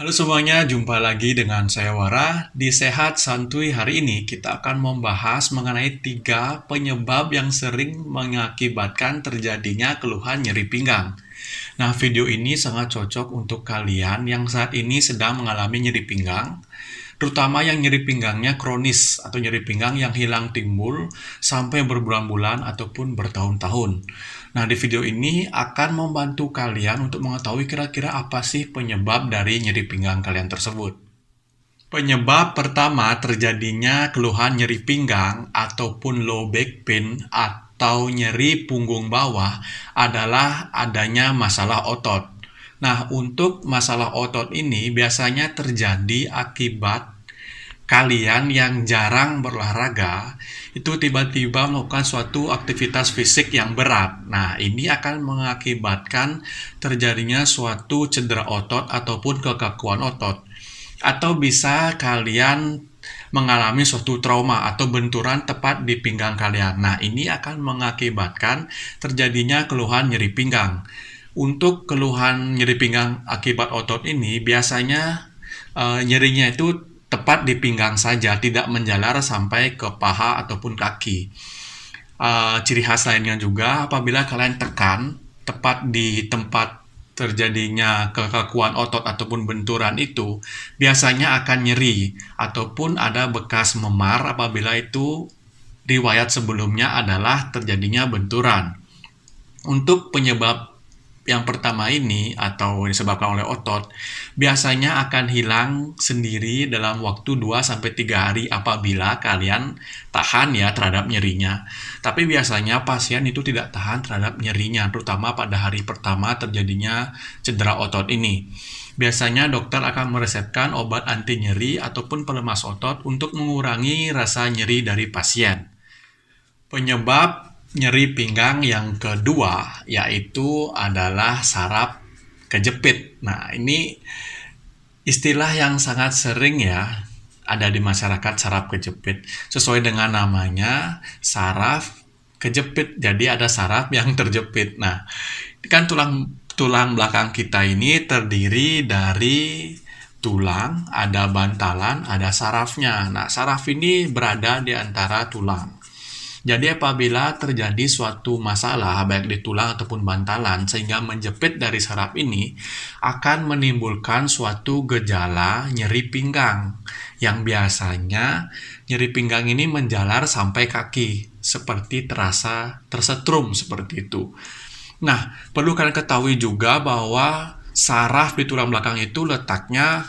Halo semuanya, jumpa lagi dengan saya Wara. Di Sehat Santuy hari ini kita akan membahas mengenai 3 penyebab yang sering mengakibatkan terjadinya keluhan nyeri pinggang. Nah, video ini sangat cocok untuk kalian yang saat ini sedang mengalami nyeri pinggang, terutama yang nyeri pinggangnya kronis atau nyeri pinggang yang hilang timbul sampai berbulan-bulan ataupun bertahun-tahun. Nah, di video ini akan membantu kalian untuk mengetahui kira-kira apa sih penyebab dari nyeri pinggang kalian tersebut. Penyebab pertama terjadinya keluhan nyeri pinggang ataupun low back pain atau nyeri punggung bawah adalah adanya masalah otot. Nah, untuk masalah otot ini biasanya terjadi akibat kalian yang jarang berolahraga itu tiba-tiba melakukan suatu aktivitas fisik yang berat. Nah, ini akan mengakibatkan terjadinya suatu cedera otot ataupun kekakuan otot. Atau bisa kalian mengalami suatu trauma atau benturan tepat di pinggang kalian. Nah, ini akan mengakibatkan terjadinya keluhan nyeri pinggang. Untuk keluhan nyeri pinggang akibat otot ini biasanya nyerinya itu tepat di pinggang saja, tidak menjalar sampai ke paha ataupun kaki. Ciri khas lainnya juga apabila kalian tekan tepat di tempat terjadinya kekakuan otot ataupun benturan itu, biasanya akan nyeri ataupun ada bekas memar apabila itu riwayat sebelumnya adalah terjadinya benturan. Untuk penyebab yang pertama ini atau disebabkan oleh otot biasanya akan hilang sendiri dalam waktu 2 sampai 3 hari apabila kalian tahan ya terhadap nyerinya. Tapi biasanya pasien itu tidak tahan terhadap nyerinya, terutama pada hari pertama terjadinya cedera otot ini. Biasanya dokter akan meresepkan obat anti nyeri ataupun pelemas otot untuk mengurangi rasa nyeri dari pasien. Penyebab nyeri pinggang yang kedua yaitu adalah saraf kejepit. Nah, ini istilah yang sangat sering ya ada di masyarakat, saraf kejepit. Sesuai dengan namanya, saraf kejepit. Jadi ada saraf yang terjepit. Nah, kan tulang tulang belakang kita ini terdiri dari tulang, ada bantalan, ada sarafnya. Nah, saraf ini berada di antara tulang. Jadi apabila terjadi suatu masalah baik di tulang ataupun bantalan sehingga menjepit dari saraf ini akan menimbulkan suatu gejala nyeri pinggang yang biasanya nyeri pinggang ini menjalar sampai kaki seperti terasa tersetrum seperti itu. Nah, perlu kalian ketahui juga bahwa saraf di tulang belakang itu letaknya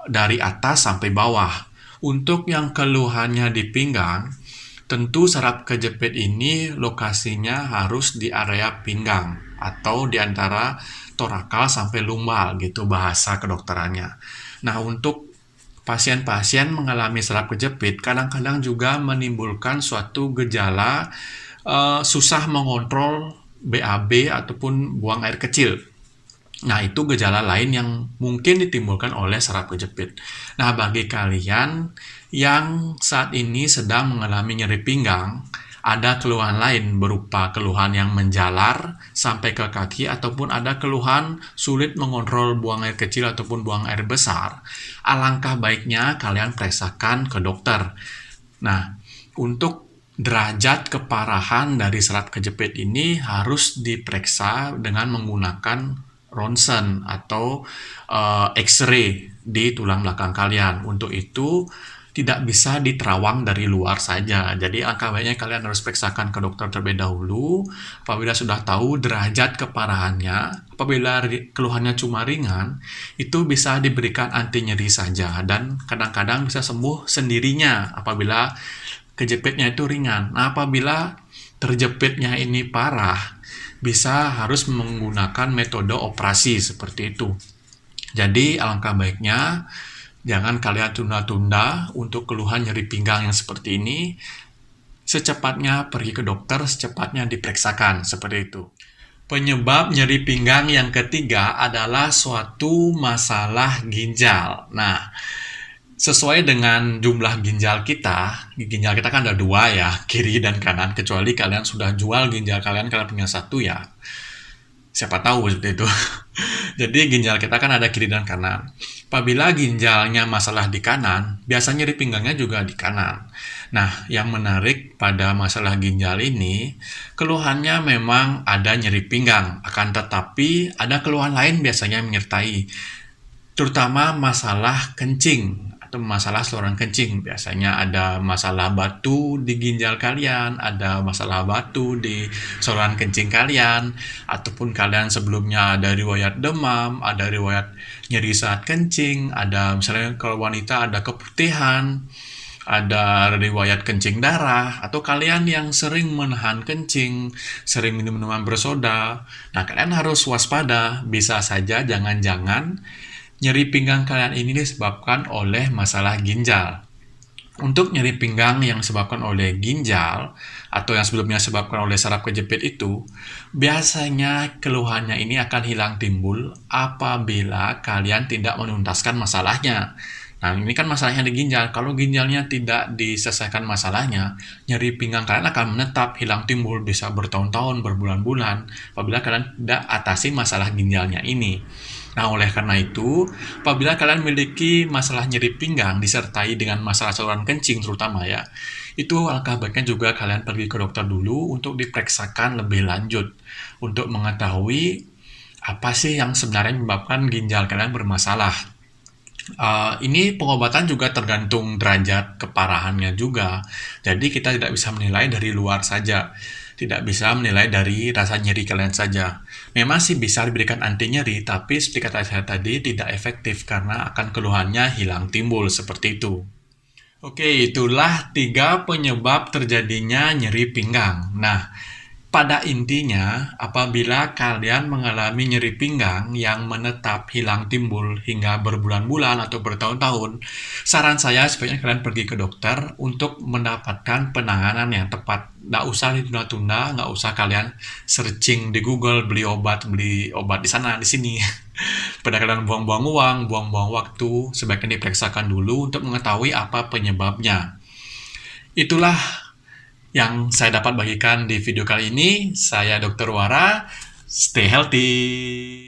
dari atas sampai bawah. Untuk yang keluhannya di pinggang, tentu saraf kejepit ini lokasinya harus di area pinggang atau di antara torakal sampai lumbal gitu bahasa kedokterannya. Nah, untuk pasien-pasien mengalami saraf kejepit kadang-kadang juga menimbulkan suatu gejala susah mengontrol BAB ataupun buang air kecil. Nah, itu gejala lain yang mungkin ditimbulkan oleh saraf kejepit. Nah, bagi kalian yang saat ini sedang mengalami nyeri pinggang, ada keluhan lain berupa keluhan yang menjalar sampai ke kaki ataupun ada keluhan sulit mengontrol buang air kecil ataupun buang air besar, alangkah baiknya kalian periksakan ke dokter. Nah, untuk derajat keparahan dari saraf kejepit ini harus diperiksa dengan menggunakan ronsen atau X-ray di tulang belakang kalian. Untuk itu tidak bisa diterawang dari luar saja. Jadi angka baiknya kalian harus periksakan ke dokter terlebih dahulu. Apabila sudah tahu derajat keparahannya, apabila keluhannya cuma ringan, itu bisa diberikan anti nyeri saja dan kadang-kadang bisa sembuh sendirinya apabila kejepitnya itu ringan. Nah, apabila terjepitnya ini parah, bisa harus menggunakan metode operasi seperti itu. Jadi alangkah baiknya jangan kalian tunda-tunda untuk keluhan nyeri pinggang yang seperti ini. Secepatnya pergi ke dokter, secepatnya diperiksakan seperti itu. Penyebab nyeri pinggang yang ketiga adalah suatu masalah ginjal. Nah, sesuai dengan jumlah ginjal kita kan ada dua ya, kiri dan kanan. Kecuali kalian sudah jual ginjal kalian punya satu ya. Siapa tahu seperti itu. Jadi ginjal kita kan ada kiri dan kanan. Apabila ginjalnya masalah di kanan, biasanya nyeri pinggangnya juga di kanan. Nah, yang menarik pada masalah ginjal ini, keluhannya memang ada nyeri pinggang, akan tetapi ada keluhan lain biasanya menyertai, terutama masalah kencing atau masalah saluran kencing. Biasanya ada masalah batu di ginjal kalian, ada masalah batu di saluran kencing kalian, ataupun kalian sebelumnya ada riwayat demam, ada riwayat nyeri saat kencing, ada misalnya kalau wanita ada keputihan, ada riwayat kencing darah, atau kalian yang sering menahan kencing, sering minum minuman bersoda. Nah, kalian harus waspada, bisa saja jangan-jangan nyeri pinggang kalian ini disebabkan oleh masalah ginjal. Untuk nyeri pinggang yang disebabkan oleh ginjal atau yang sebelumnya disebabkan oleh saraf kejepit itu, biasanya keluhannya ini akan hilang timbul apabila kalian tidak menuntaskan masalahnya. Nah, ini kan masalahnya di ginjal. Kalau ginjalnya tidak diselesaikan masalahnya, nyeri pinggang kalian akan menetap, hilang timbul, bisa bertahun-tahun, berbulan-bulan, apabila kalian tidak atasi masalah ginjalnya ini. Nah, oleh karena itu, apabila kalian memiliki masalah nyeri pinggang disertai dengan masalah saluran kencing terutama ya, itu alangkah baiknya juga kalian pergi ke dokter dulu untuk diperiksakan lebih lanjut untuk mengetahui apa sih yang sebenarnya menyebabkan ginjal kalian bermasalah. Ini pengobatan juga tergantung derajat keparahannya juga. Jadi kita tidak bisa menilai dari luar saja. Tidak bisa menilai dari rasa nyeri kalian saja. Memang sih bisa diberikan anti nyeri, tapi seperti kata saya tadi tidak efektif karena akan keluhannya hilang timbul seperti itu. Oke, itulah 3 penyebab terjadinya nyeri pinggang. Nah, pada intinya, apabila kalian mengalami nyeri pinggang yang menetap hilang timbul hingga berbulan-bulan atau bertahun-tahun, saran saya sebaiknya kalian pergi ke dokter untuk mendapatkan penanganan yang tepat. Nggak usah ditunda-tunda, nggak usah kalian searching di Google, beli obat di sana, di sini. Pada kalian buang-buang uang, buang-buang waktu, sebaiknya diperiksakan dulu untuk mengetahui apa penyebabnya. Itulah yang saya dapat bagikan di video kali ini. Saya Dr. Wara, stay healthy.